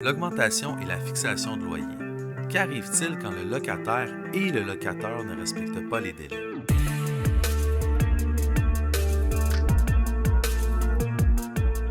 L'augmentation et la fixation de loyer. Qu'arrive-t-il quand le locataire et le locateur ne respectent pas les délais?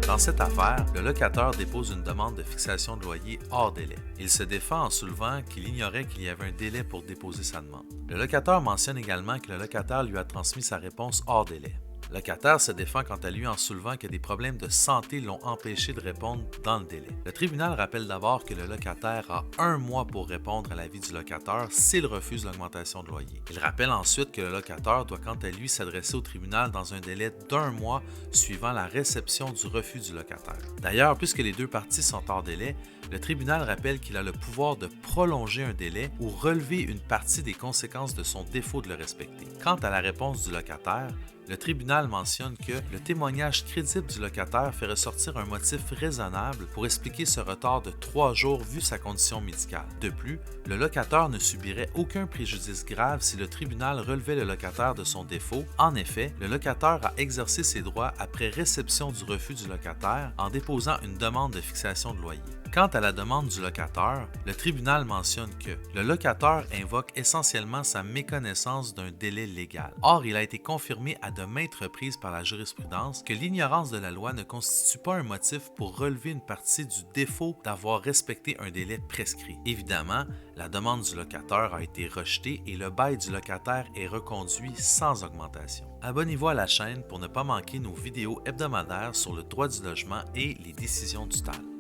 Dans cette affaire, le locataire dépose une demande de fixation de loyer hors délai. Il se défend en soulevant qu'il ignorait qu'il y avait un délai pour déposer sa demande. Le locataire mentionne également que le locataire lui a transmis sa réponse hors délai. Le locataire se défend quant à lui en soulevant que des problèmes de santé l'ont empêché de répondre dans le délai. Le tribunal rappelle d'abord que le locataire a 1 mois pour répondre à l'avis du locataire s'il refuse l'augmentation de loyer. Il rappelle ensuite que le locataire doit quant à lui s'adresser au tribunal dans un délai d'1 mois suivant la réception du refus du locataire. D'ailleurs, puisque les deux parties sont hors délai, le tribunal rappelle qu'il a le pouvoir de prolonger un délai ou relever une partie des conséquences de son défaut de le respecter. Quant à la réponse du locataire, le tribunal mentionne que le témoignage crédible du locataire fait ressortir un motif raisonnable pour expliquer ce retard de 3 jours vu sa condition médicale. De plus, le locataire ne subirait aucun préjudice grave si le tribunal relevait le locataire de son défaut. En effet, le locataire a exercé ses droits après réception du refus du locataire en déposant une demande de fixation de loyer. Quant à la demande du locataire, le tribunal mentionne que le locataire invoque essentiellement sa méconnaissance d'un délai légal. Or, il a été confirmé à de maintes reprises par la jurisprudence que l'ignorance de la loi ne constitue pas un motif pour relever une partie du défaut d'avoir respecté un délai prescrit. Évidemment, la demande du locataire a été rejetée et le bail du locataire est reconduit sans augmentation. Abonnez-vous à la chaîne pour ne pas manquer nos vidéos hebdomadaires sur le droit du logement et les décisions du TAL.